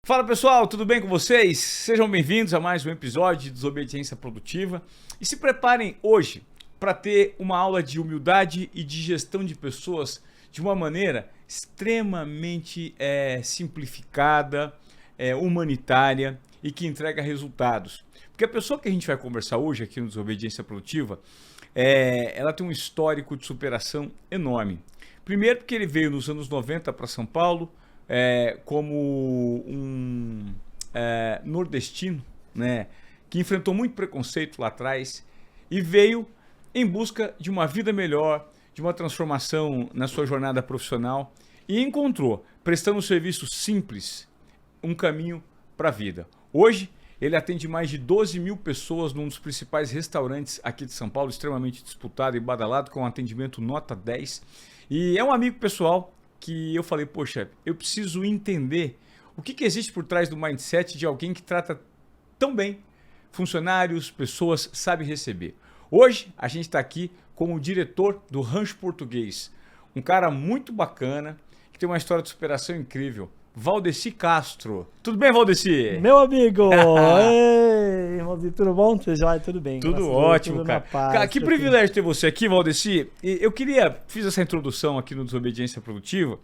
Fala pessoal, tudo bem com vocês? Sejam bem-vindos a mais um episódio de Desobediência Produtiva e se preparem hoje para ter uma aula de humildade e de gestão de pessoas de uma maneira extremamente simplificada, humanitária e que entrega resultados. Porque a pessoa que a gente vai conversar hoje aqui no Desobediência Produtiva, ela tem um histórico de superação enorme. Primeiro porque ele veio nos anos 90 para São Paulo, como um nordestino, né, que enfrentou muito preconceito lá atrás e veio em busca de uma vida melhor, de uma transformação na sua jornada profissional e encontrou, prestando um serviço simples, um caminho para a vida. Hoje, ele atende mais de 12 mil pessoas num dos principais restaurantes aqui de São Paulo, extremamente disputado e badalado, com um atendimento nota 10. E é um amigo pessoal que eu falei, poxa, eu preciso entender o que existe por trás do mindset de alguém que trata tão bem funcionários, pessoas, sabe receber. Hoje a gente está aqui com o diretor do Rancho Português, um cara muito bacana, que tem uma história de superação incrível, Valdeci Castro. Tudo bem, Valdeci? Meu amigo! Ei, irmãozinho, tudo bom? Tudo bem? Tudo ótimo, tudo cara. Paz, que privilégio ter você aqui, Valdeci. Eu fiz essa introdução aqui no Desobediência Produtiva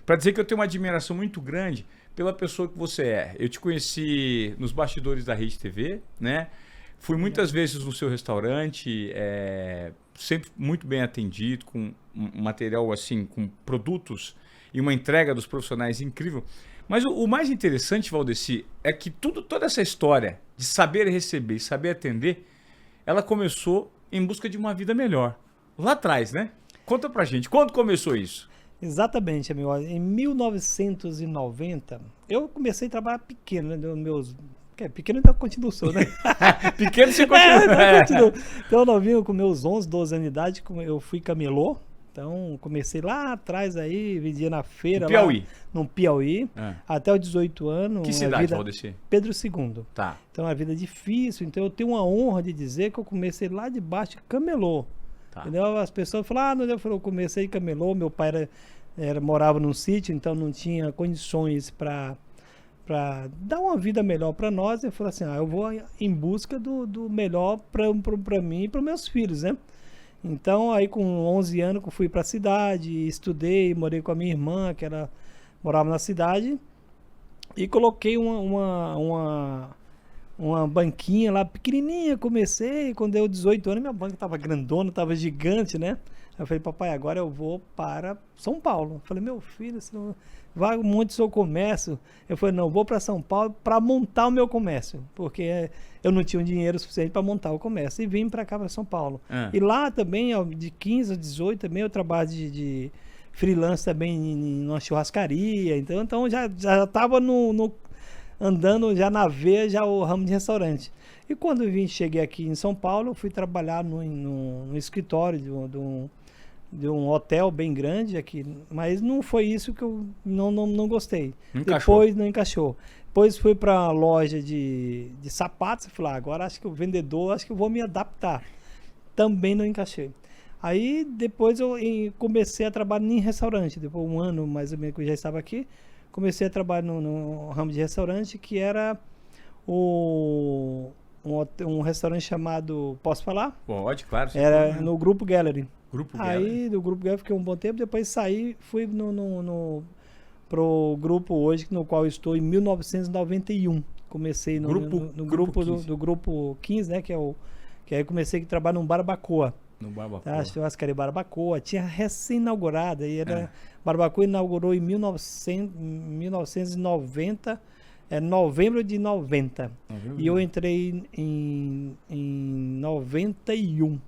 para dizer que eu tenho uma admiração muito grande pela pessoa que você é. Eu te conheci nos bastidores da Rede TV, né? Fui muitas vezes no seu restaurante, sempre muito bem atendido, com um material assim, com produtos e uma entrega dos profissionais incrível. Mas o mais interessante, Valdeci, é que toda essa história de saber receber e saber atender, ela começou em busca de uma vida melhor. Lá atrás, né? Conta pra gente, quando começou isso? Exatamente, amigo. Em 1990, eu comecei a trabalhar pequeno, né? Pequeno ainda continuo, né? Pequeno você continua. Continuo. Então, novinho, com meus 11, 12 anos de idade, eu fui camelô. Então, comecei lá atrás aí, vendia na feira. No Piauí? Lá, no Piauí, até os 18 anos. Que cidade, Valdeci? Pedro II. Tá. Então, a vida é difícil. Então, eu tenho uma honra de dizer que eu comecei lá de baixo, camelô. Tá. Entendeu? As pessoas falam, eu comecei camelô, meu pai morava num sítio, então não tinha condições para dar uma vida melhor para nós. Eu falei assim, eu vou em busca do melhor para mim e para meus filhos, né? Então, aí com 11 anos eu fui para a cidade, estudei, morei com a minha irmã, que ela morava na cidade, e coloquei uma banquinha lá pequenininha, comecei, quando deu 18 anos minha banca estava grandona, estava gigante, né? Aí eu falei, papai, agora eu vou para São Paulo. Eu falei, meu filho, você não vai monte do seu comércio. Eu falei, não, vou para São Paulo para montar o meu comércio, porque eu não tinha um dinheiro suficiente para montar o comércio. E vim para cá, para São Paulo. E lá também, de 15 a 18 também, eu trabalho de freelance também numa churrascaria. Então já estava andando já na veia, já o ramo de restaurante. E quando eu cheguei aqui em São Paulo, eu fui trabalhar no escritório de um hotel bem grande aqui, mas não foi isso que eu não gostei. Depois não encaixou. Depois fui para a loja de sapatos e falei, agora acho que o vendedor, acho que eu vou me adaptar. Também não encaixei. Aí depois eu comecei a trabalhar em restaurante, depois um ano mais ou menos que eu já estava aqui, comecei a trabalhar no ramo de restaurante, que era um restaurante chamado, posso falar? Pode, claro. Era no Grupo Gallery. Aí do Grupo Gallery fiquei um bom tempo, depois saí, fui pro grupo hoje, no qual eu estou em 1991. Comecei no grupo do Grupo 15, né, que aí comecei a trabalhar num Barbacoa. No Barbacoa. Tá, churrascaria Barbacoa, tinha recém-inaugurada, e Barbacoa inaugurou em 1990, novembro de 90. E eu entrei em 91.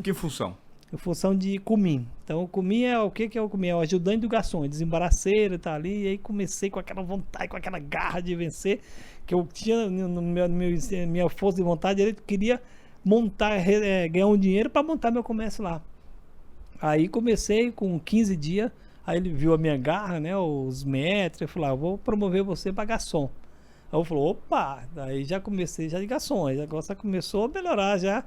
Que função? Em função de comim. Então, o comim é o que é o comim? É o ajudante do garçom, desembaraceiro, tá ali. E aí comecei com aquela vontade, com aquela garra de vencer, que eu tinha minha força de vontade. Eu queria montar, ganhar um dinheiro para montar meu comércio lá. Aí comecei com 15 dias. Aí ele viu a minha garra, né? Os metros. Eu falei, vou promover você para garçom. Aí eu falei, opa! Aí já comecei de garçom. Aí agora já começou a melhorar já.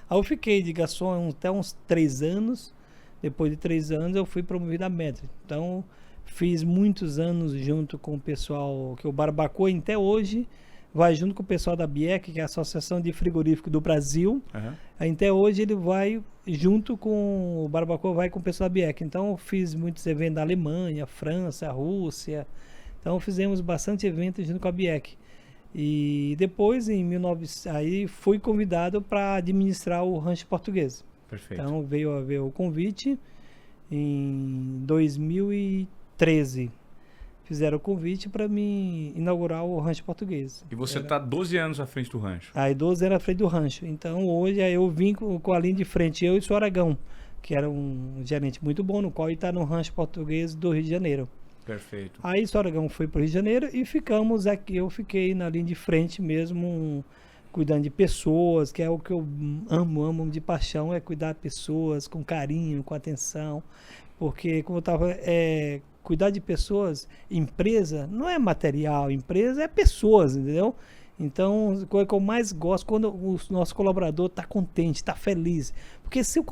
Aí eu fiquei de garçom até uns 3 anos. Depois de 3 anos eu fui promovido a maître. Então Fiz muitos anos junto com o pessoal, que o Barbacoa até hoje vai junto com o pessoal da BIEC, que é a Associação de Frigorífico do Brasil. Uhum. Até hoje ele vai junto com o Barbacoa, vai com o pessoal da BIEC. Então eu fiz muitos eventos na Alemanha, França, Rússia. Então fizemos bastante eventos junto com a BIEC. E depois, em 1900, aí fui convidado para administrar o Rancho Português. Perfeito. Então veio o convite em 2013. Fizeram o convite para me inaugurar o Rancho Português. E você está 12 anos à frente do rancho. Aí 12 era à frente do rancho. Então hoje aí eu vim com a linha de frente, eu e o Sr. Aragão, que era um gerente muito bom, no qual ele está no Rancho Português do Rio de Janeiro. Perfeito. Aí o Sr. Aragão foi para o Rio de Janeiro e ficamos aqui. Eu fiquei na linha de frente mesmo, cuidando de pessoas, que é o que eu amo de paixão, é cuidar de pessoas com carinho, com atenção. Porque, como eu estava... cuidar de pessoas, empresa não é material, empresa é pessoas, entendeu? Então, a coisa que eu mais gosto quando o nosso colaborador está contente, está feliz. Porque se o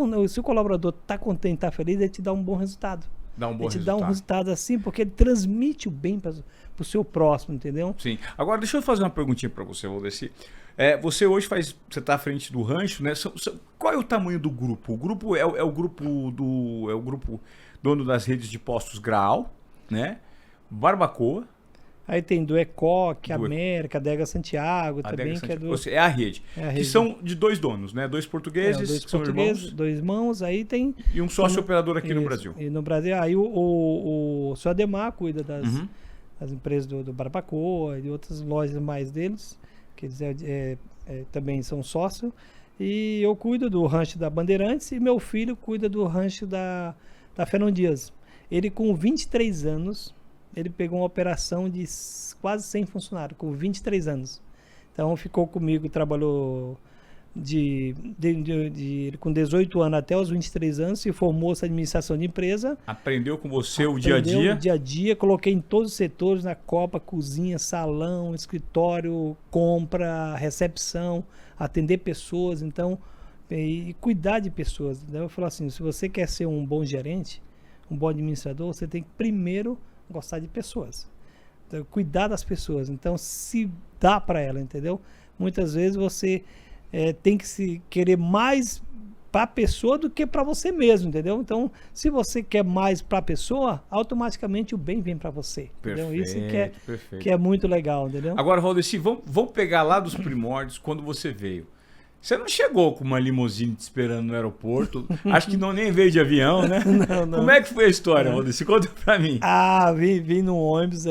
colaborador está contente, está feliz, ele te dá um bom resultado. Dá um bom ele te resultado. dá um resultado assim, porque ele transmite o bem para o seu próximo, entendeu? Sim. Agora, deixa eu fazer uma perguntinha para você, Valdeci. Você hoje você está à frente do rancho, né? Qual é o tamanho do grupo? O grupo é o grupo dono das redes de postos Graal, né? Barbacoa. Aí tem do ECOC, América, Adega Santiago também, Adega que é do... É a rede. É a que rede. são de dois donos, né? Dois portugueses, dois que são portugueses, irmãos. dois irmãos, aí tem... E um sócio operador aqui no Isso, Brasil. E no Brasil, aí o seu Ademar cuida das empresas do Barbacoa e de outras lojas mais deles, que eles também são sócios. E eu cuido do rancho da Bandeirantes e meu filho cuida do rancho da Fernão Dias. Ele com 23 anos, ele pegou uma operação de quase 100 funcionários, com 23 anos. Então ficou comigo, trabalhou com 18 anos até os 23 anos, se formou-se em administração de empresa. Aprendeu com você o dia a dia? O dia a dia, coloquei em todos os setores, na copa, cozinha, salão, escritório, compra, recepção, atender pessoas, então, e cuidar de pessoas. Então eu falo assim, se você quer ser um bom gerente, um bom administrador, você tem que primeiro gostar de pessoas. Então, cuidar das pessoas. Então, se dá para ela, entendeu? Muitas vezes você tem que se querer mais para a pessoa do que para você mesmo, entendeu? Então, se você quer mais para a pessoa, automaticamente o bem vem para você. Entendeu? Isso que é muito legal, entendeu? Agora, Valdeci, vamos pegar lá dos primórdios, quando você veio. Você não chegou com uma limusine te esperando no aeroporto? Acho que nem veio de avião, né? Não. Como é que foi a história, Valdeci? Conta pra mim. Vim no ônibus,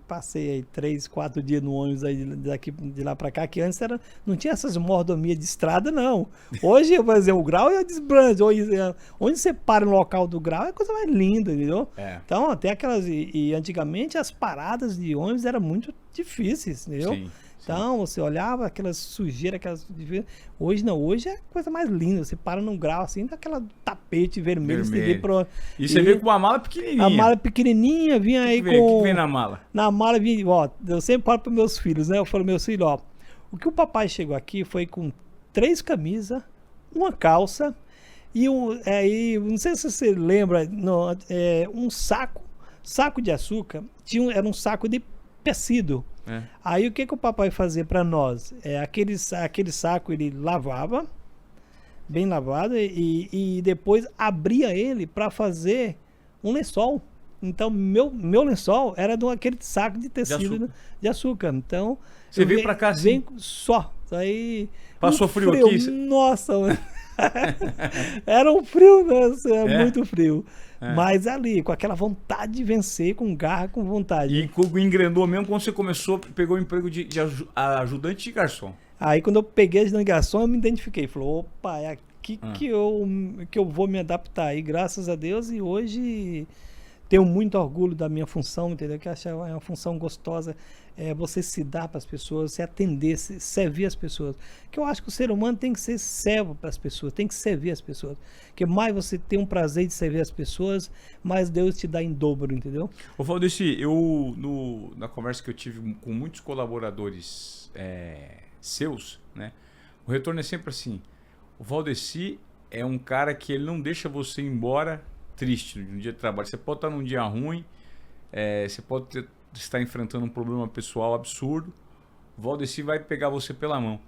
passei aí 3, 4 dias no ônibus aí de lá pra cá, que antes não tinha essas mordomias de estrada, não. Hoje, por exemplo, o Grau é desbrande. Onde você para no local do Grau é a coisa mais linda, entendeu? Então, até aquelas... E antigamente as paradas de ônibus eram muito difíceis, entendeu? Sim. Então, você olhava aquelas sujeiras, hoje não, hoje é a coisa mais linda. Você para num Grau assim, daquela tapete vermelho. E você veio com uma mala pequenininha. A mala pequenininha, vinha aí com... O que vem na mala? Na mala vinha, ó, eu sempre falo para meus filhos, né? Eu falo, meus filhos, ó, o que o papai chegou aqui foi com 3 camisas, uma calça e não sei se você lembra, um saco de açúcar, era um saco de tecido. Aí o que o papai fazia para nós? Aquele saco ele lavava, bem lavado, e depois abria ele para fazer um lençol. Então meu lençol era aquele saco de tecido de açúcar. Então você veio para cá assim? Só. Aí passou frio aqui? Nossa, era um frio, né? Muito frio. Mas ali, com aquela vontade de vencer, com garra, com vontade. E engrenou mesmo quando você pegou o emprego de ajudante de garçom. Aí quando eu peguei a de garçom, eu me identifiquei. Falou, opa, é aqui que eu vou me adaptar. E graças a Deus, e hoje tenho muito orgulho da minha função, entendeu? Que eu acho uma função gostosa. Você se dar para as pessoas, se atender, servir as pessoas. Que eu acho que o ser humano tem que ser servo para as pessoas, tem que servir as pessoas. Porque mais você tem um prazer de servir as pessoas, mais Deus te dá em dobro, entendeu? Ô Valdeci, na conversa que eu tive com muitos colaboradores seus, né? O retorno é sempre assim, o Valdeci é um cara que ele não deixa você ir embora triste no dia de trabalho. Você pode estar num dia ruim, você pode estar enfrentando um problema pessoal absurdo. O Valdeci vai pegar você pela mão.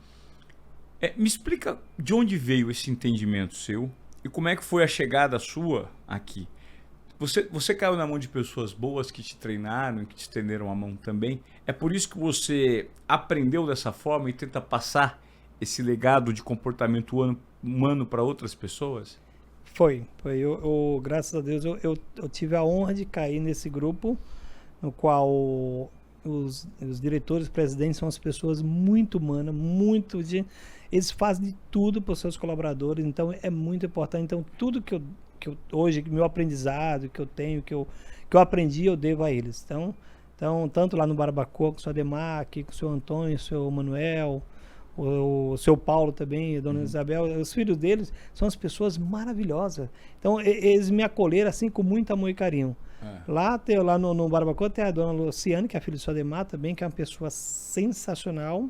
Me explica de onde veio esse entendimento seu e como é que foi a chegada sua aqui. Você caiu na mão de pessoas boas que te treinaram e que te estenderam a mão também. É por isso que você aprendeu dessa forma e tenta passar esse legado de comportamento humano para outras pessoas? Foi. Graças a Deus, eu tive a honra de cair nesse grupo, no qual os diretores, presidentes são as pessoas muito humanas, eles fazem de tudo para os seus colaboradores, então é muito importante. Então, tudo que eu hoje, meu aprendizado, que eu tenho, que eu aprendi, eu devo a eles. Então, tanto lá no Barabacoa, com o seu Ademar, aqui com o seu Antônio, o seu Manuel, o seu Paulo também, a dona Isabel, os filhos deles são as pessoas maravilhosas. Então, eles me acolheram assim com muito amor e carinho. Lá no Barabacoa tem a dona Luciane, que é a filha do seu Ademar também, que é uma pessoa sensacional.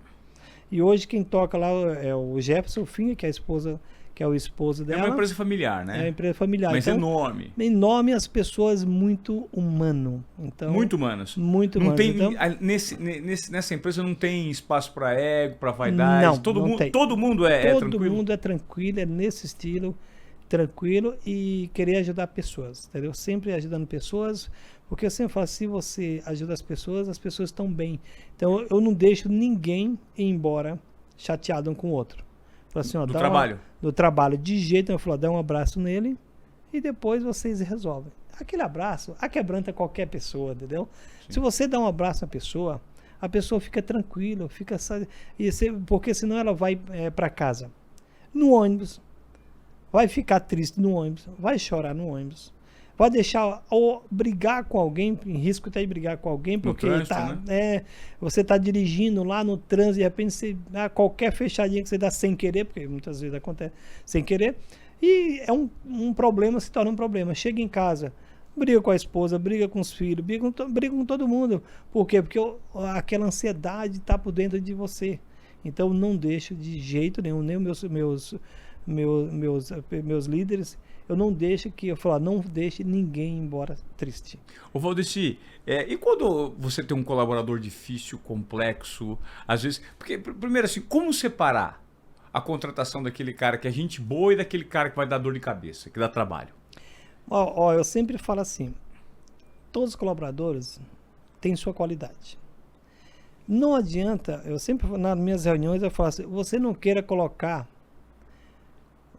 E hoje quem toca lá é o Jefferson Finha, que é o esposo dela. É uma empresa familiar, né? É uma empresa familiar. Mas então, enorme. Enorme, as pessoas muito humanas. Então, muito humanas. Muito humanas. Então, nessa empresa não tem espaço para ego, para vaidade? Não, todo não mundo, tem. Todo mundo é tranquilo? Todo mundo é tranquilo, é nesse estilo, tranquilo e querer ajudar pessoas, entendeu? Sempre ajudando pessoas, porque eu sempre falo, se você ajuda as pessoas estão bem. Então, eu não deixo ninguém ir embora chateado um com o outro. Assim, ó, do trabalho? Do trabalho, de jeito, eu falo, dá um abraço nele e depois vocês resolvem. Aquele abraço aquebranta qualquer pessoa, entendeu? Sim. Se você dá um abraço à pessoa, a pessoa fica tranquila, porque senão ela vai para casa. No ônibus, vai ficar triste no ônibus, vai chorar no ônibus, vai deixar ou brigar com alguém, em risco de brigar com alguém, porque trânsito, né? Você está dirigindo lá no trânsito, de repente qualquer fechadinha que você dá sem querer, porque muitas vezes acontece sem querer, e é um problema, se torna um problema. Chega em casa, briga com a esposa, briga com os filhos, briga com todo mundo. Por quê? Porque aquela ansiedade está por dentro de você. Então não deixo de jeito nenhum, nem os meus líderes, eu não deixo não deixe ninguém embora triste. Ô Valdeci, e quando você tem um colaborador difícil, complexo, às vezes, porque primeiro assim, como separar a contratação daquele cara que é gente boa e daquele cara que vai dar dor de cabeça, que dá trabalho? Eu sempre falo assim, todos os colaboradores têm sua qualidade. Não adianta, eu sempre, nas minhas reuniões, eu falo assim, você não queira colocar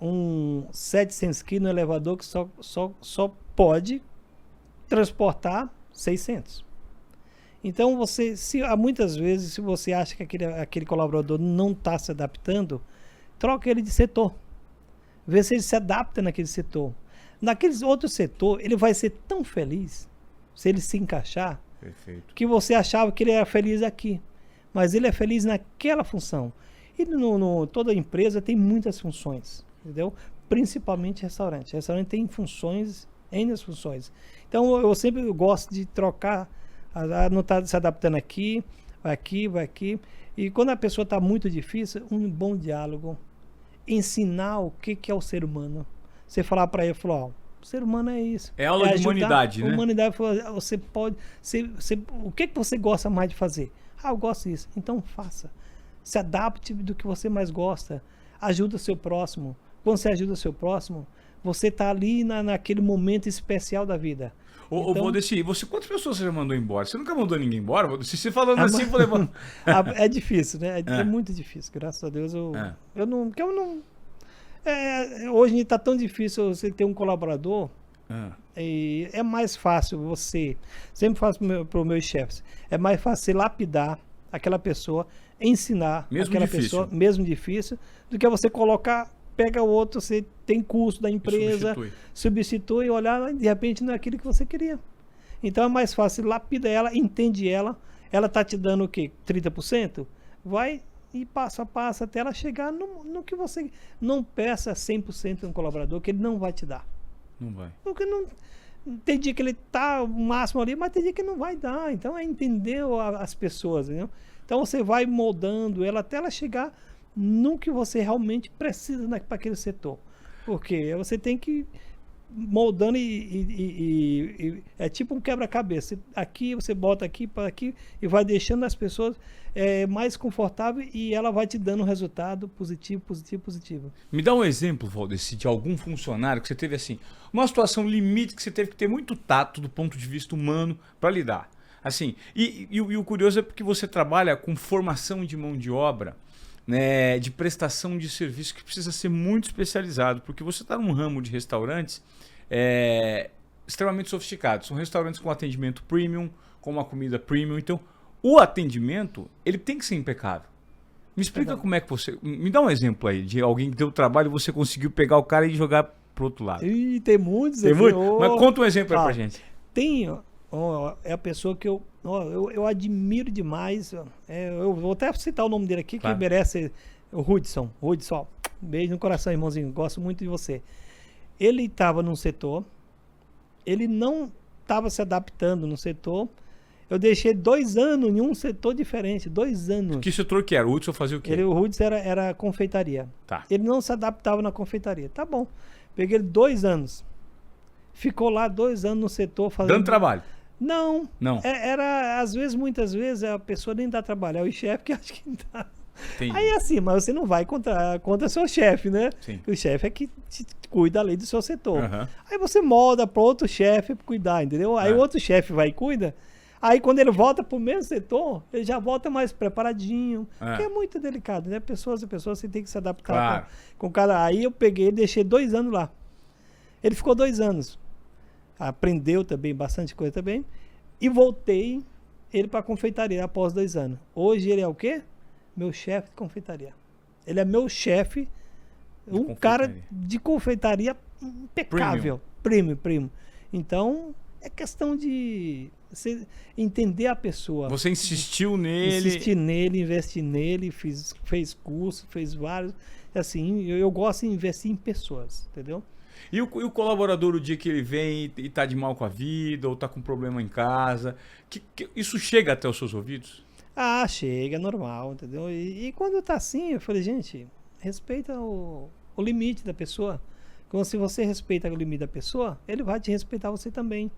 um 700 kg no elevador que só pode transportar 600. Então, muitas vezes, se você acha que aquele colaborador não está se adaptando, troca ele de setor. Vê se ele se adapta naquele setor. Naquele outro setor, ele vai ser tão feliz, se ele se encaixar, perfeito, que você achava que ele era feliz aqui. Mas ele é feliz naquela função. E toda empresa tem muitas funções, entendeu? Principalmente restaurante. Restaurante tem funções, N funções. Então eu sempre gosto de trocar, não está se adaptando aqui, vai aqui. E quando a pessoa está muito difícil, um bom diálogo, ensinar o que é o ser humano. Você falar para ele, o ser humano é isso. É aula de humanidade, né? Humanidade, você pode... o que você gosta mais de fazer? Eu gosto disso. Então faça. Se adapte do que você mais gosta. Ajuda o seu próximo. Quando você ajuda o seu próximo, você está ali naquele momento especial da vida. Ô Valdeci, quantas pessoas você já mandou embora? Você nunca mandou ninguém embora? Se você falando assim, eu falei... É difícil, né? É muito difícil. Graças a Deus, eu não... hoje está tão difícil você ter um colaborador. E é mais fácil você... Sempre faço para os meus chefes. É mais fácil você lapidar aquela pessoa, ensinar aquela pessoa, mesmo difícil, do que você colocar... Pega o outro, você tem custo da empresa, substitui e olhar, de repente não é aquilo que você queria. Então é mais fácil, lapida ela, entende ela está te dando o quê? 30%? Vai e passo a passo até ela chegar no que você... Não peça 100% um colaborador, que ele não vai te dar. Não vai. Porque tem dia que ele está o máximo ali, mas tem dia que não vai dar. Então é entender as pessoas, entendeu? Então você vai moldando ela até ela chegar no que você realmente precisa para aquele setor. Porque você tem que moldando é tipo um quebra-cabeça. Aqui você bota aqui para aqui e vai deixando as pessoas mais confortáveis e ela vai te dando um resultado positivo, positivo, positivo. Me dá um exemplo, Valdeci, de algum funcionário que você teve assim, uma situação limite que você teve que ter muito tato do ponto de vista humano para lidar. Assim, e o curioso é porque você trabalha com formação de mão de obra, né, de prestação de serviço que precisa ser muito especializado, porque você está num ramo de restaurantes extremamente sofisticados. São restaurantes com atendimento premium, com uma comida premium. Então, o atendimento ele tem que ser impecável. Me explica como é que você... Me dá um exemplo aí de alguém que deu trabalho e você conseguiu pegar o cara e jogar pro outro lado. Ih, tem muitos. Tem muito? Mas conta um exemplo aí pra gente. Tem... é a pessoa que eu admiro demais. Eu vou até citar o nome dele aqui, claro, que merece. O Hudson. Hudson, beijo no coração, irmãozinho. Gosto muito de você. Ele estava num setor, ele não estava se adaptando no setor. Eu deixei 2 anos em um setor diferente. 2 anos. Que setor que era? O Hudson fazia o quê? O Hudson era confeitaria. Tá. Ele não se adaptava na confeitaria. Tá bom. Peguei ele 2 anos. Ficou lá 2 anos no setor fazendo... Dando trabalho? Não. Não. Era, às vezes, muitas vezes, a pessoa nem dá trabalho. É o chefe que acha que dá. Entendi. Aí assim, mas você não vai contra seu chefe, né? Sim. O chefe é que te cuida ali do seu setor. Uhum. Aí você molda para outro chefe cuidar, entendeu? Aí o outro chefe vai e cuida. Aí quando ele volta pro mesmo setor, ele já volta mais preparadinho. Que é muito delicado, né? Pessoas você tem que se adaptar, claro, com cada... Aí eu peguei e deixei 2 anos lá. Ele ficou 2 anos. Aprendeu também bastante coisa também. E voltei ele para confeitaria após 2 anos. Hoje ele é o quê? Meu chefe de confeitaria. Ele é meu chefe, um cara de confeitaria impecável. Premium. Então, é questão de você entender a pessoa. Você insistiu nele. Insisti nele, investi nele, fez curso, fez vários. Assim, eu gosto de investir em pessoas, entendeu? E o colaborador, o dia que ele vem e tá de mal com a vida, ou tá com problema em casa, isso chega até os seus ouvidos? Ah, chega, é normal, entendeu? E quando tá assim, eu falei, gente, respeita o limite da pessoa. Então, se você respeita o limite da pessoa, ele vai te respeitar você também.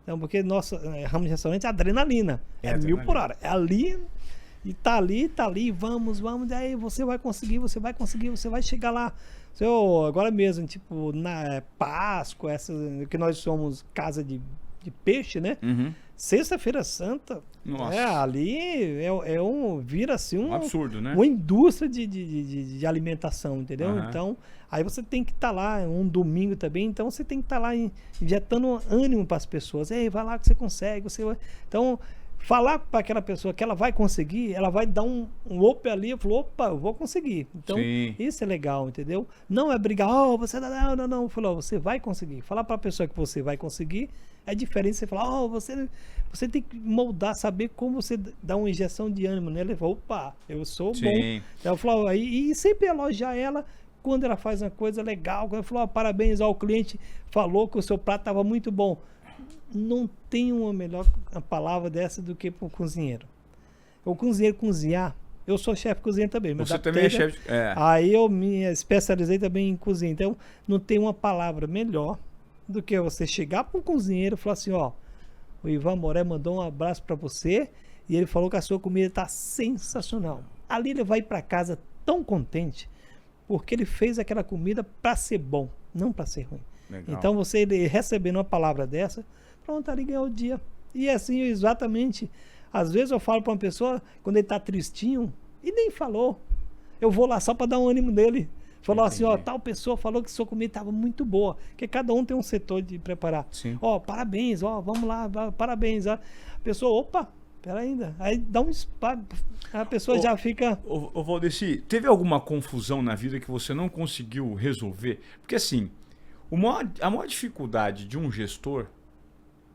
Então, porque nosso ramo de restaurante é adrenalina. É 1000 por hora. É ali, e tá ali, vamos, daí você vai conseguir, você vai chegar lá. Agora mesmo, tipo, na Páscoa, que nós somos casa de peixe, né? Uhum. Sexta-feira Santa, ali vira assim um absurdo, né? Uma indústria de alimentação, entendeu? Uhum. Então, aí você tem que estar lá, um domingo também, então você tem que estar lá injetando ânimo para as pessoas. Ei, vai lá que você consegue, Então, falar para aquela pessoa que ela vai conseguir, ela vai dar um up ali, opa, eu vou conseguir. Então, sim, isso é legal, entendeu? Não é brigar, você não. Falou, você vai conseguir. Falar para a pessoa que você vai conseguir é diferente. Você falar, você tem que moldar, saber como você dá uma injeção de ânimo nela. Ele fala, opa, eu sou bom. Ela falou, e sempre elogiar ela quando ela faz uma coisa legal. Quando ela falou, parabéns, o cliente falou que o seu prato estava muito bom. Não tem uma melhor palavra dessa do que para o cozinheiro. O cozinheiro cozinhar, eu sou chefe cozinheiro também. Você também é chefe. Aí eu me especializei também em cozinha. Então, não tem uma palavra melhor do que você chegar para um cozinheiro e falar assim, o Ivan Moré mandou um abraço para você e ele falou que a sua comida está sensacional. Ali ele vai para casa tão contente porque ele fez aquela comida para ser bom, não para ser ruim. Legal. Então, ele recebendo uma palavra dessa, pronto, ali ganhou o dia. E assim, exatamente, às vezes eu falo para uma pessoa, quando ele está tristinho, e nem falou, eu vou lá só para dar um ânimo dele. Falou assim, tal pessoa falou que sua comida estava muito boa, porque cada um tem um setor de preparar. Parabéns, vamos lá, parabéns. A pessoa, opa, pera ainda. Aí dá um espaço, a pessoa já fica... Ô Valdeci, teve alguma confusão na vida que você não conseguiu resolver? Porque assim, a maior dificuldade de um gestor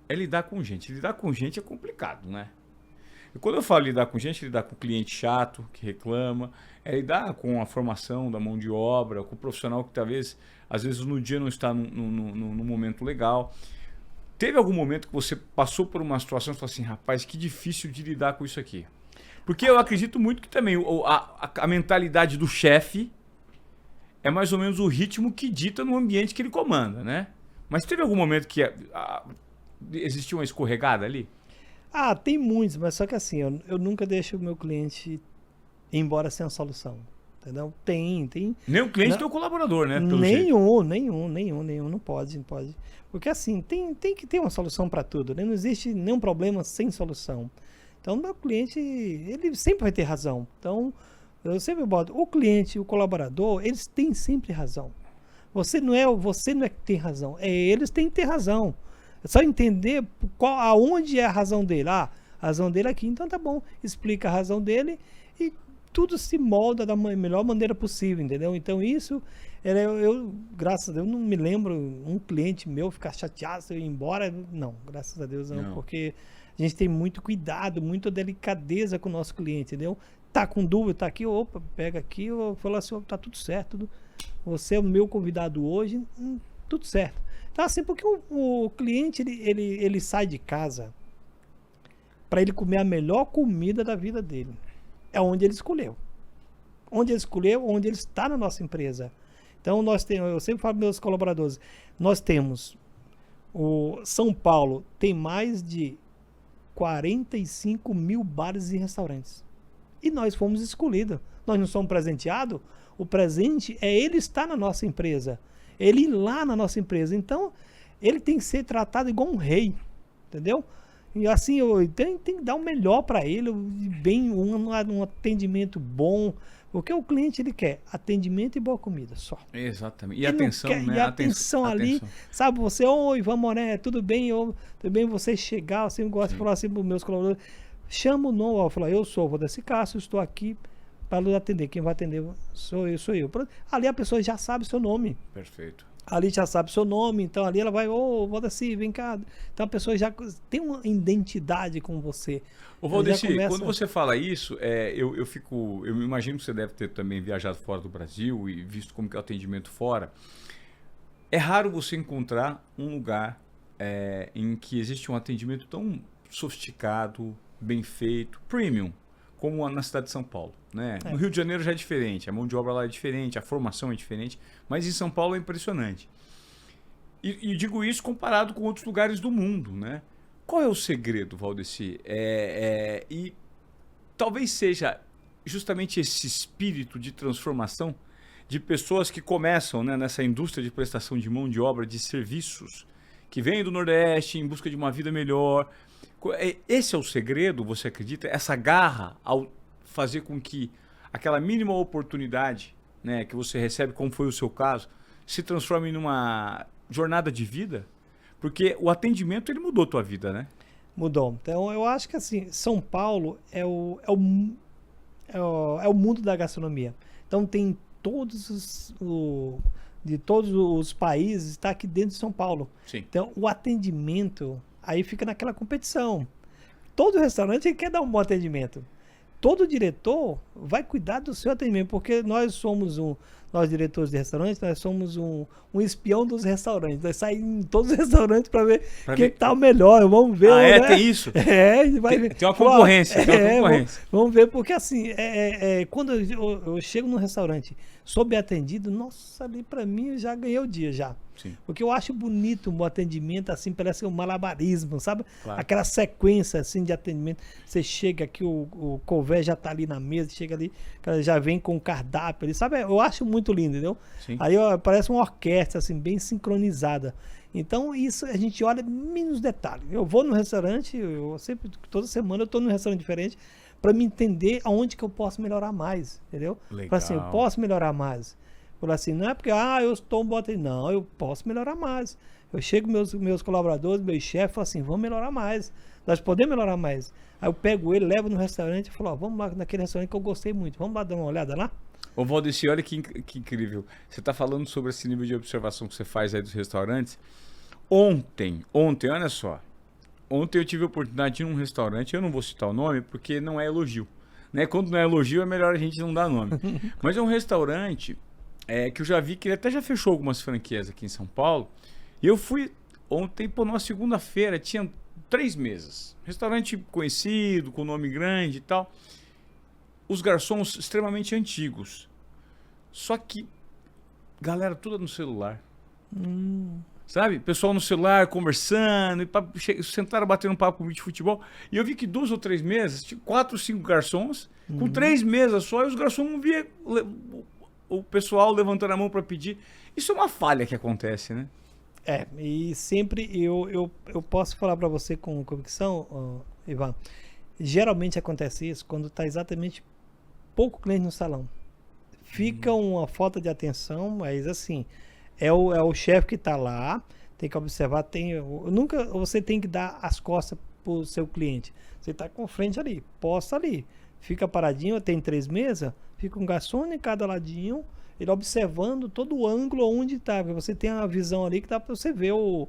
é lidar com gente. Lidar com gente é complicado, né? E quando eu falo lidar com gente, lidar com o cliente chato, que reclama, é lidar com a formação da mão de obra, com o profissional que talvez, às vezes, no dia não está num momento legal. Teve algum momento que você passou por uma situação e falou assim, rapaz, que difícil de lidar com isso aqui? Porque eu acredito muito que também a mentalidade do chefe é mais ou menos o ritmo que dita no ambiente que ele comanda, né? Mas teve algum momento que existiu uma escorregada ali? Ah, tem muitos, mas só que assim, eu nunca deixo o meu cliente ir embora sem a solução. Entendeu? Tem. Nem o cliente, Não, nem o colaborador, né? Pelo jeito. nenhum, não pode. Porque assim, tem que ter uma solução para tudo, né? Não existe nenhum problema sem solução. Então, meu cliente, ele sempre vai ter razão. Então, eu sempre boto, o cliente e o colaborador, eles têm sempre razão. Você não é que tem razão, eles têm que ter razão. É só entender aonde é a razão dele. Ah, a razão dele é aqui, então tá bom. Explica a razão dele e tudo se molda da melhor maneira possível, entendeu? Então isso, graças a Deus, não me lembro um cliente meu ficar chateado se eu ir embora. Não, graças a Deus não, porque a gente tem muito cuidado, muita delicadeza com o nosso cliente, entendeu? Tá com dúvida, tá aqui, opa, pega aqui, eu falo assim, tá tudo certo, você é o meu convidado hoje, tudo certo. Então assim, porque o cliente, ele sai de casa para ele comer a melhor comida da vida dele. É onde ele escolheu. Onde ele está na nossa empresa. Então, eu sempre falo para meus colaboradores, nós temos, o São Paulo tem mais de 45 mil bares e restaurantes. E nós fomos escolhidos. Nós não somos presenteados. O presente é ele estar na nossa empresa. Ele ir lá na nossa empresa. Então, ele tem que ser tratado igual um rei. Entendeu? E assim, tem que dar o melhor para ele, bem, um atendimento bom, porque o cliente ele quer atendimento e boa comida só. Exatamente. E atenção, né? E atenção ali, sabe, você, oi, Vamoré, tudo bem? Tudo bem você chegar, eu sempre gosto de falar assim para os meus colaboradores, chama o nome, eu falo, eu sou o Valdeci Castro, estou aqui para lhe atender, quem vai atender sou eu. Ali a pessoa já sabe o seu nome. Perfeito. Ali já sabe seu nome, então ali ela vai, Valdeci, vem cá. Então a pessoa já tem uma identidade com você. Ô Valdeci, quando você fala isso, eu imagino que você deve ter também viajado fora do Brasil e visto como que é o atendimento fora. É raro você encontrar um lugar em que existe um atendimento tão sofisticado, bem feito, premium, como na cidade de São Paulo. Né? No Rio de Janeiro já é diferente, a mão de obra lá é diferente, a formação é diferente, mas em São Paulo é impressionante. E digo isso comparado com outros lugares do mundo. Né? Qual é o segredo, Valdeci? E talvez seja justamente esse espírito de transformação de pessoas que começam, né, nessa indústria de prestação de mão de obra, de serviços, que vêm do Nordeste em busca de uma vida melhor. Esse é o segredo, você acredita? Essa garra ao fazer com que aquela mínima oportunidade, né, que você recebe, como foi o seu caso, se transforme numa jornada de vida? Porque o atendimento, ele mudou a tua vida, né? Mudou. Então, eu acho que assim, São Paulo é o mundo da gastronomia. Então, tem de todos os países, está aqui dentro de São Paulo. Sim. Então, o atendimento, aí fica naquela competição. Todo restaurante quer dar um bom atendimento. Todo diretor vai cuidar do seu atendimento, porque nós diretores de restaurantes, nós somos um espião dos restaurantes. Nós saímos em todos os restaurantes para ver quem está o melhor. Vamos ver. Né? Tem isso? Vai ver. Tem uma concorrência. Vamos ver, porque assim, quando eu chego num restaurante sob atendido, nossa, ali para mim eu já ganhei o dia já. Sim. Porque eu acho bonito o atendimento, assim, parece um malabarismo, sabe? Claro. Aquela sequência, assim, de atendimento. Você chega aqui, o couvé já tá ali na mesa, chega ali, já vem com o cardápio ali, sabe? Eu acho muito lindo, entendeu? Sim. Aí parece uma orquestra, assim, bem sincronizada. Então, isso a gente olha menos detalhes. Eu vou no restaurante, toda semana eu tô num restaurante diferente, para me entender aonde que eu posso melhorar mais, entendeu? Legal. Assim, eu posso melhorar mais. Por assim, não é porque, eu estou um bota aí. Não, eu posso melhorar mais. Eu chego meus colaboradores, meus chefes, falo assim, vamos melhorar mais. Nós podemos melhorar mais. Aí eu pego ele, levo no restaurante e falo, vamos lá naquele restaurante que eu gostei muito. Vamos lá dar uma olhada lá? Ô Valdeci, olha que incrível. Você está falando sobre esse nível de observação que você faz aí dos restaurantes. Ontem, olha só. Ontem eu tive a oportunidade de ir num restaurante, eu não vou citar o nome porque não é elogio. Né? Quando não é elogio é melhor a gente não dar nome. Mas é um restaurante que eu já vi que ele até já fechou algumas franquias aqui em São Paulo. E eu fui ontem, numa segunda-feira, tinha 3 mesas. Restaurante conhecido, com nome grande e tal. Os garçons extremamente antigos. Só que, galera, tudo no celular. Sabe? Pessoal no celular, conversando, sentaram batendo um papo de futebol. E eu vi que 2 ou 3 mesas, tinha 4 ou 5 garçons, com 3 mesas só, e os garçons não via o pessoal levantando a mão para pedir. Isso é uma falha que acontece, né? E sempre eu posso falar para você com convicção, Ivan, geralmente acontece isso quando está exatamente pouco cliente no salão. Fica uma falta de atenção, mas assim, é o chefe que está lá, tem que observar, nunca você tem que dar as costas para o seu cliente. Você está com frente ali, posta ali, fica paradinho, tem 3 mesas, fica um garçom em cada ladinho, ele observando todo o ângulo onde está, porque você tem uma visão ali que dá para você ver o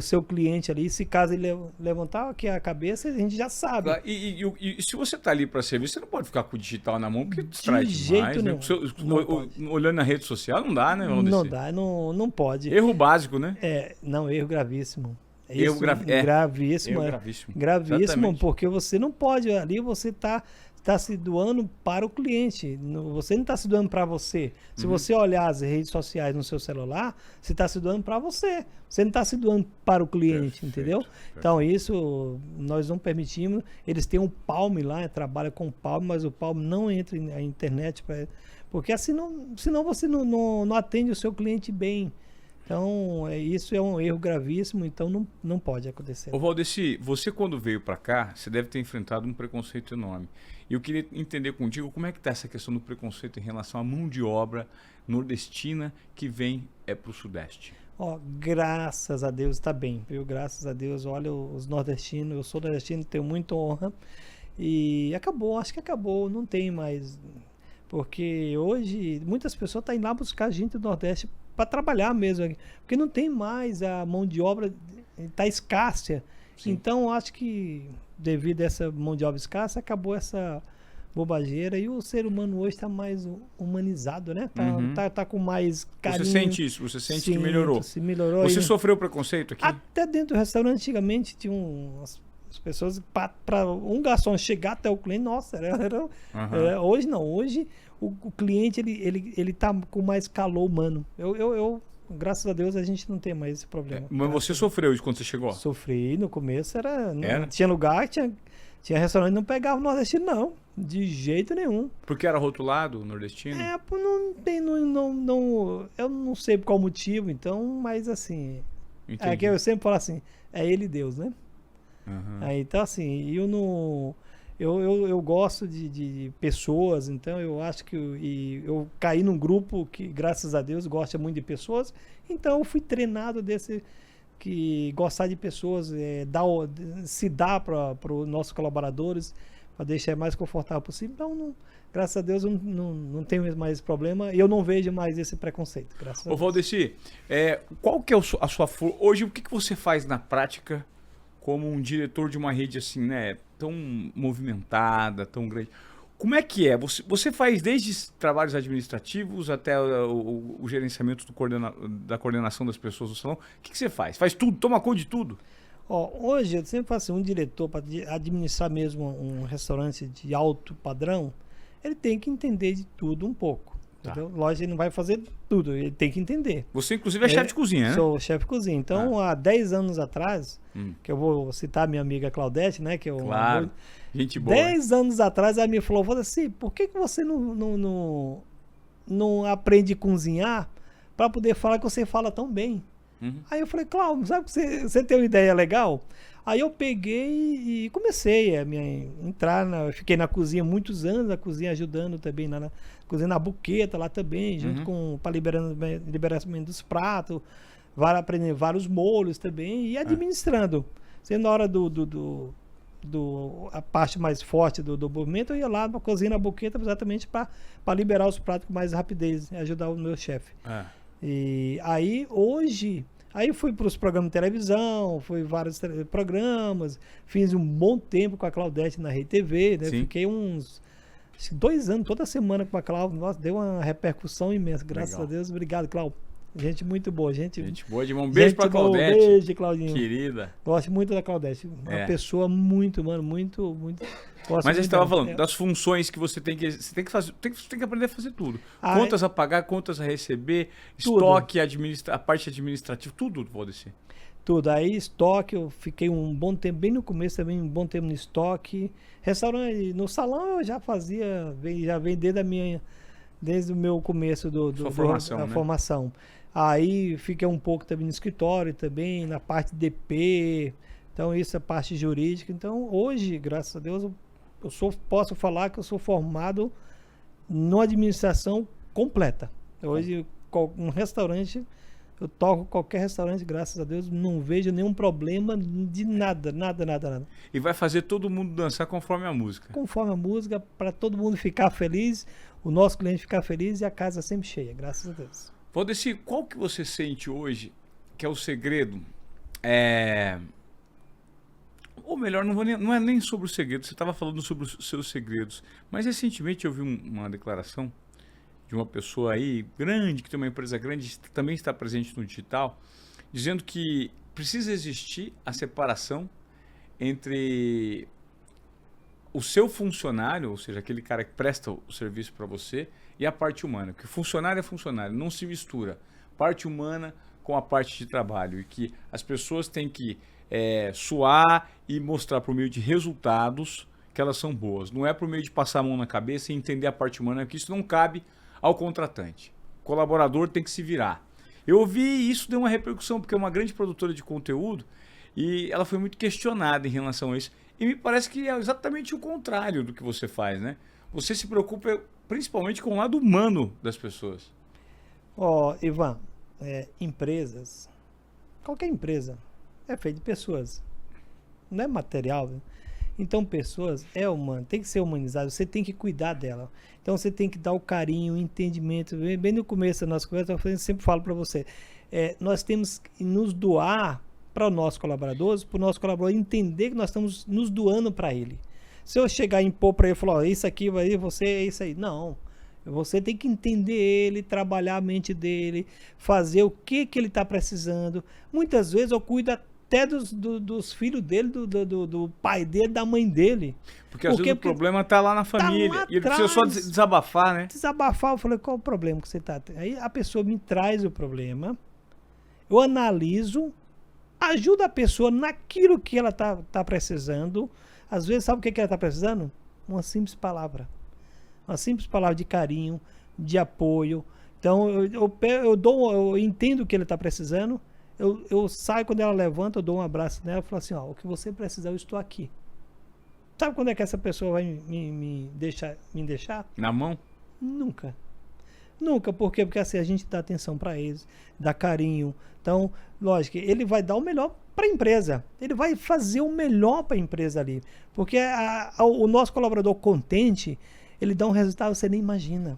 seu cliente ali, se caso ele levantar aqui a cabeça, a gente já sabe. Claro, e se você está ali para servir, você não pode ficar com o digital na mão, porque distrai de jeito demais, nenhum. Né? Olhando na rede social, não dá, né? Não dá, não pode. Erro básico, né? Erro gravíssimo. Erro gravíssimo. Exatamente. Porque você não pode, ali você está se doando para o cliente, você não está se doando para você. Se você olhar as redes sociais no seu celular, você está se doando para você não está se doando para o cliente, entendeu? Então isso nós não permitimos. Eles têm um Palm lá, trabalha com Palm, mas o Palm não entra na internet, porque assim senão você não atende o seu cliente bem. Então, isso é um erro gravíssimo, então não pode acontecer. Ô Valdeci, você quando veio para cá, você deve ter enfrentado um preconceito enorme. E eu queria entender contigo como é que está essa questão do preconceito em relação à mão de obra nordestina que vem para o Sudeste. Graças a Deus está bem, viu? Graças a Deus, olha, os nordestinos, eu sou nordestino, tenho muita honra. E acho que acabou, não tem mais. Porque hoje muitas pessoas estão indo lá buscar gente do Nordeste para trabalhar mesmo, porque não tem mais a mão de obra, está escassa. Sim. Então acho que devido a essa mão de obra escassa acabou essa bobageira e o ser humano hoje está mais humanizado, né? Tá com mais carinho. Você sente isso? Você sente que melhorou? Se melhorou. Você sofreu preconceito aqui? Até dentro do restaurante antigamente tinha as pessoas, para um garçom chegar até o cliente, nossa, hoje não, hoje o cliente ele tá com mais calor humano. Eu graças a Deus a gente não tem mais esse problema. Mas você sofreu isso quando você chegou? Sofri, no começo não tinha lugar, tinha restaurante que não pegava o nordestino não, de jeito nenhum. Porque era rotulado o nordestino? Eu não sei por qual motivo, então, mas assim, que eu sempre falo assim, é ele Deus, né? Então assim, eu gosto de pessoas, então eu acho que eu caí num grupo que, graças a Deus, gosta muito de pessoas, então eu fui treinado que gostar de pessoas, se dar para os nossos colaboradores, para deixar mais confortável possível. Então, graças a Deus, eu não tenho mais esse problema e eu não vejo mais esse preconceito. Ô Valdeci, qual que é a sua força? Hoje, o que você faz na prática como um diretor de uma rede assim, né, tão movimentada, tão grande? Como é que é? Você faz desde trabalhos administrativos até o gerenciamento da coordenação das pessoas do salão? O que você faz? Faz tudo? Toma conta de tudo? Hoje eu sempre falo assim, um diretor para administrar mesmo um restaurante de alto padrão, ele tem que entender de tudo um pouco. Tá. Lógico, ele não vai fazer tudo, ele tem que entender. Você, inclusive, é chefe de cozinha, né? Sou chefe de cozinha. Então, há 10 anos atrás, que eu vou citar minha amiga Claudete, né? Que claro, gente boa. 10 anos atrás, ela me falou assim, por que você não aprende a cozinhar para poder falar que você fala tão bem? Aí eu falei, Cláudio, sabe que você tem uma ideia legal? Aí eu peguei e comecei a entrar, fiquei na cozinha muitos anos, na cozinha ajudando também, na cozinha na buqueta lá também, junto com, para liberamento dos pratos, aprendendo vários molhos também e administrando. Sendo na hora a parte mais forte do movimento, eu ia lá na cozinha na buqueta exatamente para liberar os pratos com mais rapidez e ajudar o meu chefe. E aí hoje... Aí eu fui para os programas de televisão, fui vários programas, fiz um bom tempo com a Claudete na Rede TV, né? Fiquei uns 2 anos, toda semana com a Cláudia. Nossa, deu uma repercussão imensa, graças a Deus. Obrigado, Cláudio. Gente muito boa. Gente boa de mão. Um beijo pra Claudete. Beijo, Claudinho. Querida. Gosto muito da Claudete. Uma pessoa muito, mano, muito. Mas a gente estava falando das funções que você tem que fazer. Tem que aprender a fazer tudo. Contas a pagar, contas a receber, tudo. Estoque, a parte administrativa, tudo, Valdeci. Tudo. Aí, estoque, eu fiquei um bom tempo, bem no começo também, um bom tempo no estoque. Restaurante, no salão eu já fazia, já vem desde o meu começo da formação. Aí fiquei um pouco também no escritório, também na parte de DP, então isso é parte jurídica. Então hoje, graças a Deus, posso falar que eu sou formado na administração completa. Hoje, um restaurante, eu toco qualquer restaurante, graças a Deus, não vejo nenhum problema de nada. E vai fazer todo mundo dançar conforme a música. Conforme a música, para todo mundo ficar feliz, o nosso cliente ficar feliz e a casa sempre cheia, graças a Deus. Valdeci, qual que você sente hoje que é o segredo? Ou melhor, não é nem sobre o segredo, você estava falando sobre os seus segredos, mas recentemente eu vi uma declaração de uma pessoa aí grande, que tem uma empresa grande, também está presente no digital, dizendo que precisa existir a separação entre o seu funcionário, ou seja, aquele cara que presta o serviço para você, e a parte humana. Que funcionário é funcionário, não se mistura parte humana com a parte de trabalho. E que as pessoas têm que suar e mostrar por meio de resultados que elas são boas. Não é por meio de passar a mão na cabeça e entender a parte humana, que isso não cabe ao contratante. O colaborador tem que se virar. Eu ouvi isso, deu uma repercussão, porque é uma grande produtora de conteúdo e ela foi muito questionada em relação a isso. E me parece que é exatamente o contrário do que você faz, né? Você se preocupa principalmente com o lado humano das pessoas. Ivan, empresas, qualquer empresa é feita de pessoas, não é material, né? Então pessoas é humano, tem que ser humanizado, você tem que cuidar dela. Então você tem que dar o carinho, o entendimento. Bem no começo da nossa conversa, eu sempre falo para você, nós temos que nos doar para os nossos colaboradores, para o nosso colaborador entender que nós estamos nos doando para ele. Se eu chegar e impor para ele e falar, isso aqui vai você, é isso aí. Não. Você tem que entender ele, trabalhar a mente dele, fazer o que ele está precisando. Muitas vezes eu cuido até dos filhos dele, do pai dele, da mãe dele. Porque às vezes o problema está lá na família. Tá lá e ele precisa só desabafar, né? Desabafar, eu falei, qual o problema que você está tendo? Aí a pessoa me traz o problema, eu analiso, ajuda a pessoa naquilo que ela tá precisando. Às vezes, sabe o que ela está precisando? Uma simples palavra. Uma simples palavra de carinho, de apoio. Então, eu entendo o que ele está precisando. Eu saio quando ela levanta, eu dou um abraço nela e falo assim, o que você precisar, eu estou aqui. Sabe quando é que essa pessoa vai me deixar? Na mão? Nunca. Nunca, por quê? Porque assim, a gente dá atenção para eles, dá carinho. Então, lógico, ele vai dar o melhor para a empresa. Ele vai fazer o melhor para a empresa ali. Porque o nosso colaborador contente, ele dá um resultado que você nem imagina.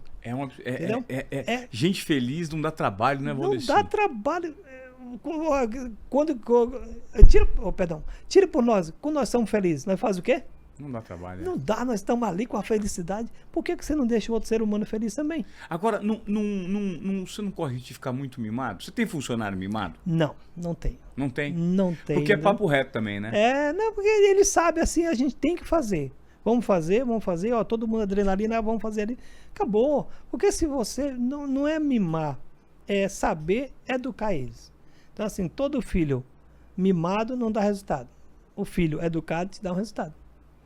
Gente feliz não dá trabalho, né, Valdeci? Não dá trabalho. Tira por nós. Quando nós estamos felizes, nós fazemos o quê? Não dá trabalho. Não dá, nós estamos ali com a felicidade. Por que você não deixa o outro ser humano feliz também? Agora, você não corre de ficar muito mimado? Você tem funcionário mimado? Não tem. Não tem? Não tem. Porque é papo reto também, né? Porque ele sabe assim, a gente tem que fazer. Vamos fazer, todo mundo adrenalina, vamos fazer ali. Acabou. Porque se você não é mimar, é saber educar eles. Então assim, todo filho mimado não dá resultado. O filho educado te dá um resultado.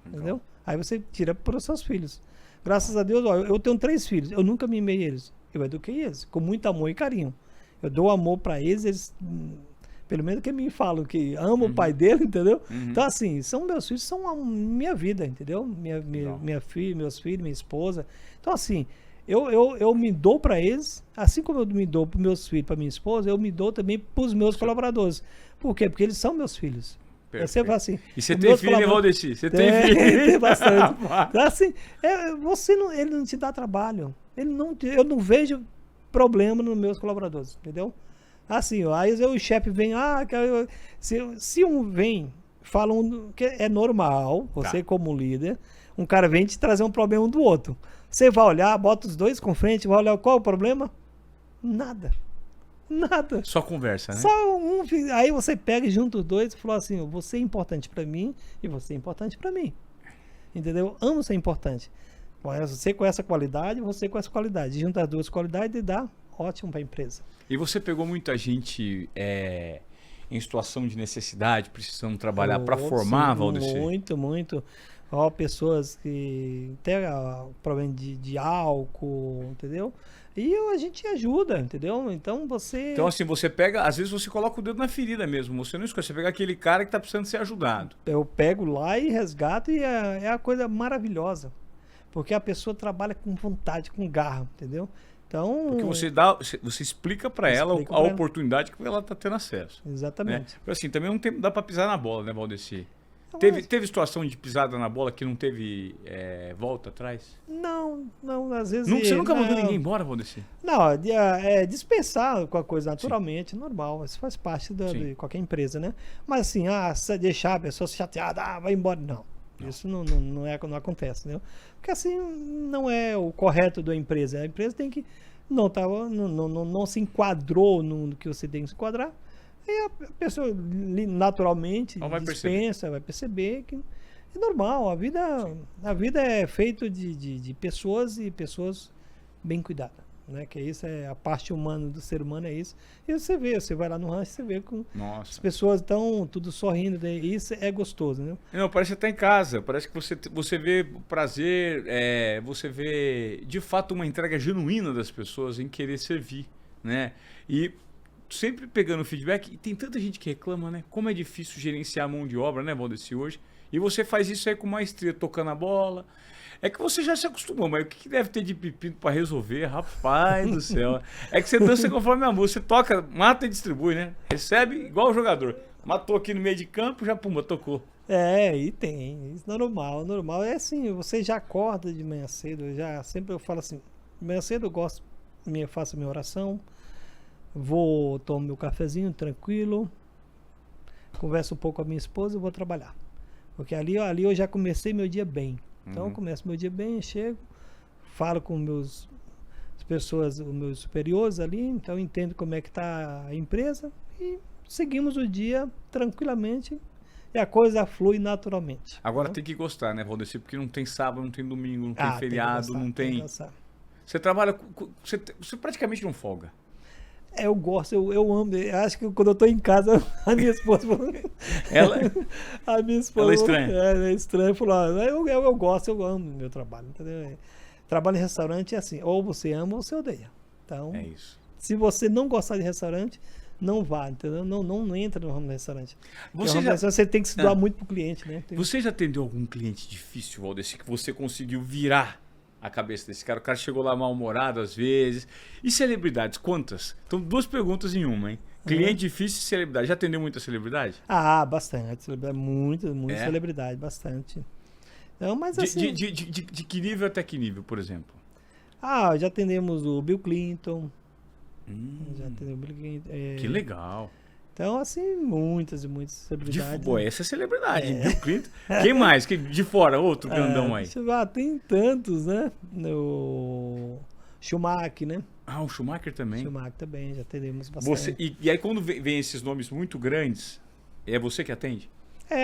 Entendeu? Aí você tira para os seus filhos. Graças a Deus, eu tenho 3 filhos. Eu nunca mimei eles. Eu eduquei eles com muito amor e carinho. Eu dou amor para eles, pelo menos que me falam que amo o pai dele, entendeu? Então assim, são meus filhos, são a minha vida, entendeu? Minha filha, meus filhos, minha esposa. Então assim, eu me dou para eles, assim como eu me dou para meus filhos, para minha esposa, eu me dou também para os meus colaboradores. Por quê? Porque eles são meus filhos. Eu sempre falo assim. E você tem filho, hein, Valdeci? Você tem filho? Tem bastante. Então, assim, ele não te dá trabalho. Eu não vejo problema nos meus colaboradores, entendeu? Assim, aí o chefe vem, se um vem, fala que é normal, você como líder, um cara vem te trazer um problema um do outro. Você vai olhar, bota os dois com frente, vai olhar qual é o problema? Nada. Nada. Só conversa, né? Só um. Aí você pega e junta os dois e falou assim: você é importante pra mim e você é importante pra mim. Entendeu? Ambos são importantes. Você com essa qualidade, você com essa qualidade. Junta as duas qualidades e dá ótimo pra empresa. E você pegou muita gente em situação de necessidade, precisando trabalhar para formar, Valdeci? Muito, muito. Ó, pessoas que têm problema de álcool, entendeu? E a gente ajuda, entendeu? Então você... Então assim, você pega, às vezes você coloca o dedo na ferida mesmo, você não escolhe, você pega aquele cara que está precisando ser ajudado. Eu pego lá e resgato e é a coisa maravilhosa. Porque a pessoa trabalha com vontade, com garra, entendeu? Então... Porque você explica para ela a oportunidade que ela está tendo acesso. Exatamente. Né? Assim, também não dá para pisar na bola, né, Valdeci? Mas... Teve situação de pisada na bola que não teve volta atrás? Não, às vezes... Você nunca mandou ninguém embora, Valdeci? Não, dispensar com a coisa naturalmente, normal. Isso faz parte de qualquer empresa, né? Mas assim, deixar a pessoa chateada, vai embora, não. Isso não acontece, né? Porque assim não é o correto da empresa. A empresa tem que não se enquadrou no que você tem que se enquadrar. Aí a pessoa naturalmente dispensa, vai perceber que é normal. A vida é feita de pessoas e pessoas bem cuidadas. Né? Que isso é a parte humana do ser humano, é isso. E você vai lá no rancho, você vê com as pessoas estão tudo sorrindo, isso é gostoso, né? Não, parece que você está em casa, parece que você vê prazer, você vê de fato uma entrega genuína das pessoas em querer servir, né? E sempre pegando feedback, e tem tanta gente que reclama, né? Como é difícil gerenciar a mão de obra, né, Valdeci, hoje? E você faz isso aí com maestria, tocando a bola. É que você já se acostumou, mas o que deve ter de pepino para resolver? Rapaz do céu. É que você dança conforme a música. Você toca, mata e distribui, né? Recebe igual o jogador. Matou aqui no meio de campo, já pumba, tocou. E tem. Isso é normal. Normal é assim, você já acorda de manhã cedo. Sempre eu falo assim, de manhã cedo eu faço a minha oração, tomo meu cafezinho tranquilo, converso um pouco com a minha esposa e vou trabalhar. Porque ali eu já comecei meu dia bem. Então eu começo meu dia bem, chego, falo com os meus superiores ali, então eu entendo como é que está a empresa e seguimos o dia tranquilamente e a coisa flui naturalmente. Agora tem que gostar, né, Valdeci? Porque não tem sábado, não tem domingo, não tem feriado, não tem... Você trabalha, você praticamente não folga. Eu gosto, eu amo. Eu acho que quando eu tô em casa, a minha esposa... a minha esposa... Ela é estranha. É estranha. Falou, eu gosto, eu amo meu trabalho, entendeu? Trabalho em restaurante é assim, ou você ama ou você odeia. Então, é isso. Se você não gostar de restaurante, não vá, entendeu? Não entra no ramo do restaurante. Você tem que se doar muito pro cliente, né? Você já atendeu algum cliente difícil, Valdeci, que você conseguiu virar a cabeça desse cara? O cara chegou lá mal-humorado às vezes. E celebridades, quantas? Então, 2 perguntas em uma, hein? Cliente difícil e celebridade. Já atendeu muita celebridade? Bastante. Muita celebridade, bastante. Então, mas assim... De que nível até que nível, por exemplo? Já atendemos o Bill Clinton. Já atendeu o Bill Clinton. Que legal. Então, assim, muitas e muitas celebridades. Essa é celebridade, Bill Clinton. Quem mais? De fora, outro grandão aí? Tem tantos, né? O Schumacher, né? O Schumacher também. Schumacher também, já atendemos bastante. E aí quando vem esses nomes muito grandes, é você que atende?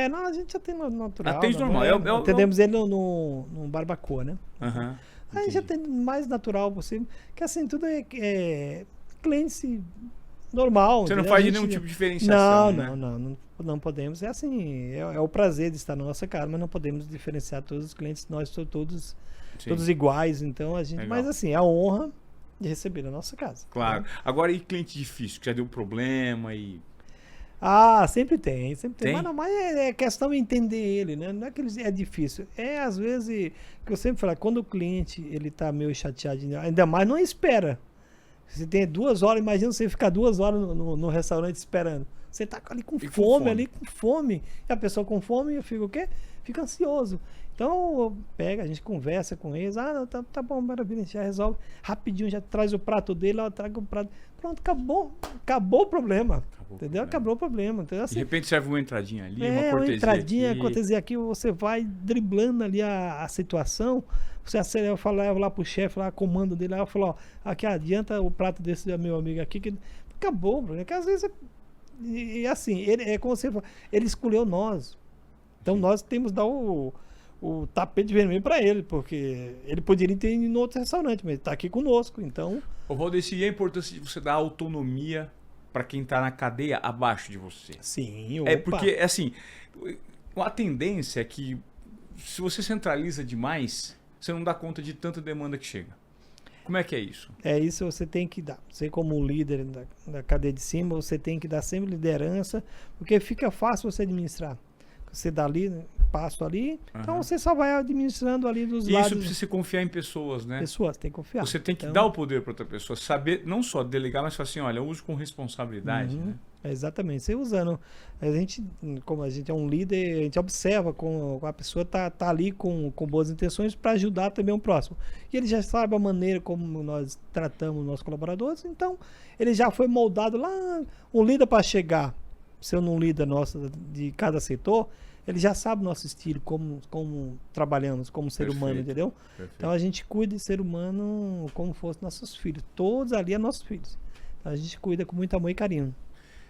Não, a gente atende natural. Atende normal. Atendemos ele no Barbacoa, né? A gente atende mais natural possível. Porque assim, tudo é cliente normal. Você não faz nenhum tipo de diferenciação, não podemos. É assim, é o prazer de estar na nossa casa, mas não podemos diferenciar todos os clientes, nós somos todos iguais, então a gente... Legal. Mas assim, é a honra de receber na nossa casa. Claro. Agora, e cliente difícil, que já deu problema e... Sempre tem. Mas é questão de entender ele, né? Não é que é difícil. Às vezes, que eu sempre falo, quando o cliente, ele tá meio chateado, ainda mais não espera. Você tem 2 horas, imagina você ficar 2 horas no restaurante esperando. Você tá ali com fome. E a pessoa com fome, eu fico o quê? Fica ansioso. Então, a gente conversa com eles. Tá bom, maravilha, a gente já resolve. Rapidinho, já traz o prato dele, traga o prato. Pronto, acabou o problema. Entendeu? Acabou o problema. Então, assim, de repente serve uma entradinha ali, uma cortesia uma entradinha, aqui. Cortesia aqui, você vai driblando ali a situação. Você leva lá pro chefe, lá, comando dele, lá, fala, aqui adianta o prato desse meu amigo aqui, que Acabou, Bruno. É que às vezes, e assim, ele, é como você fala, ele escolheu nós. Então nós temos que dar o tapete vermelho para ele, porque ele poderia ter ido em outro restaurante, mas ele está aqui conosco, então... Ô, Valdeci, e a importância de você dar autonomia para quem está na cadeia abaixo de você? Sim, opa. É porque, assim, a tendência é que se você centraliza demais, você não dá conta de tanta demanda que chega. Como é que é isso? É isso, você tem que dar. Você como líder da cadeia de cima, você tem que dar sempre liderança, porque fica fácil você administrar. Você dá ali, né, passo ali, então você só vai administrando ali dos lados. Isso precisa se confiar em pessoas, né? Pessoas, tem que confiar. Você tem que dar o poder para outra pessoa, saber, não só delegar, mas falar assim, olha, eu uso com responsabilidade, né? Exatamente, você usando. A gente, como a gente é um líder, a gente observa como a pessoa tá ali com boas intenções para ajudar também o próximo. E ele já sabe a maneira como nós tratamos os nossos colaboradores, então ele já foi moldado lá, um líder para chegar, sendo um líder nosso de cada setor, ele já sabe o nosso estilo, como trabalhamos como ser humano, entendeu? Perfeito. Então a gente cuida de ser humano como fosse nossos filhos. Todos ali são nossos filhos. Então a gente cuida com muito amor e carinho.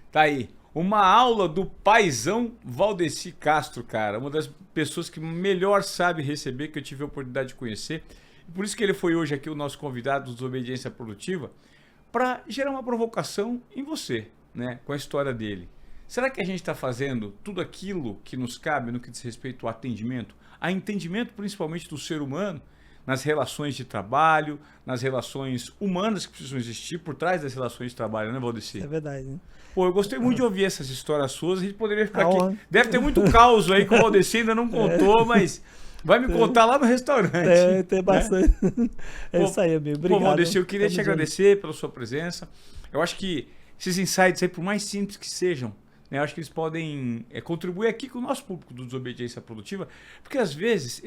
Tá aí. Uma aula do paizão Valdeci Castro, cara. Uma das pessoas que melhor sabe receber, que eu tive a oportunidade de conhecer. E por isso que ele foi hoje aqui o nosso convidado do Desobediência Produtiva, para gerar uma provocação em você, né? Com a história dele. Será que a gente está fazendo tudo aquilo que nos cabe no que diz respeito ao atendimento, a entendimento principalmente do ser humano, nas relações de trabalho, nas relações humanas que precisam existir por trás das relações de trabalho, né, Valdeci? É verdade, né? Pô, eu gostei muito de ouvir essas histórias suas, a gente poderia ficar aqui. Deve ter muito caos aí que o Valdeci ainda não contou, mas vai me contar lá no restaurante. Tem bastante. É isso aí, amigo. Obrigado. Pô, Valdeci, eu queria te agradecer pela sua presença. Eu acho que esses insights aí, por mais simples que sejam, né, eu acho que eles podem contribuir aqui com o nosso público do Desobediência Produtiva, porque às vezes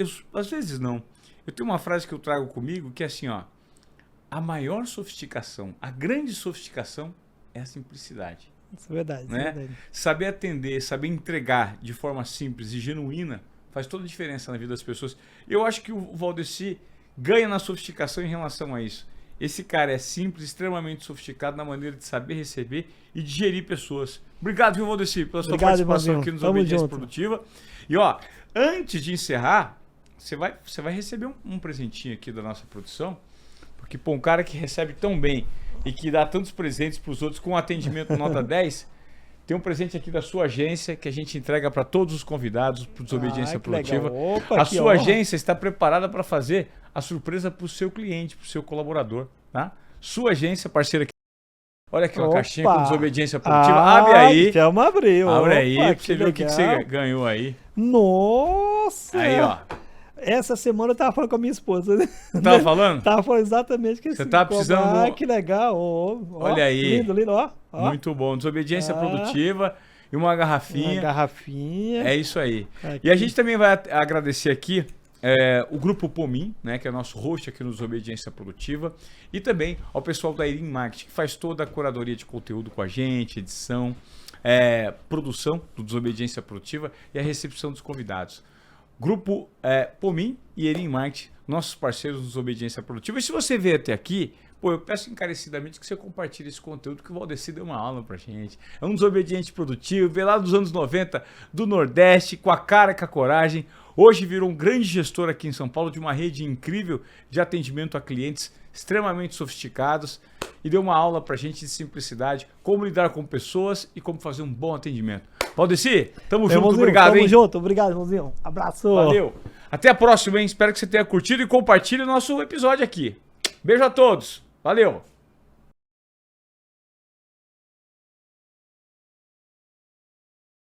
não. Eu tenho uma frase que eu trago comigo que é assim, ó, a maior sofisticação, a grande sofisticação é a simplicidade. Isso é verdade, né? é verdade. Saber atender, saber entregar de forma simples e genuína faz toda a diferença na vida das pessoas. Eu acho que o Valdeci ganha na sofisticação em relação a isso. Esse cara é simples, extremamente sofisticado na maneira de saber receber e de gerir pessoas. Obrigado, viu, Valdeci, pela sua participação aqui no Desobediência Produtiva. E ó, antes de encerrar, você vai receber um presentinho aqui da nossa produção, porque pô, um cara que recebe tão bem e que dá tantos presentes para os outros com atendimento nota 10, tem um presente aqui da sua agência que a gente entrega para todos os convidados para o Desobediência Produtiva. Opa, a sua agência está preparada para fazer a surpresa para o seu cliente, para o seu colaborador, tá? Sua agência, parceira aqui. Olha aqui uma caixinha com Desobediência Produtiva. Abre aí. Vamos abrir. Abre aí para você ver o que você ganhou aí. Nossa! Aí, ó. Essa semana eu tava falando com a minha esposa. Tava falando? Tava falando exatamente que você tá precisando. Que legal. Olha aí. Lindo, lindo, ó. Muito bom. Desobediência Produtiva e uma garrafinha. Uma garrafinha. É isso aí. Aqui. E a gente também vai agradecer aqui o Grupo Pomim, né, que é nosso host aqui no Desobediência Produtiva, e também ao pessoal da Erin Marketing, que faz toda a curadoria de conteúdo com a gente, edição, produção do Desobediência Produtiva e a recepção dos convidados. Grupo Pomim e Erin Marketing, nossos parceiros do Desobediência Produtiva. E se você veio até aqui, pô, eu peço encarecidamente que você compartilhe esse conteúdo, que o Valdeci deu uma aula pra gente. É um desobediente produtivo, veio lá dos anos 90 do Nordeste, com a cara e com a coragem. Hoje virou um grande gestor aqui em São Paulo de uma rede incrível de atendimento a clientes extremamente sofisticados e deu uma aula pra gente de simplicidade, como lidar com pessoas e como fazer um bom atendimento. Valdeci, tamo junto, obrigado, hein? Tamo junto, obrigado, irmãozinho. Abraço. Valeu. Até a próxima, hein? Espero que você tenha curtido e compartilhe o nosso episódio aqui. Beijo a todos. Valeu.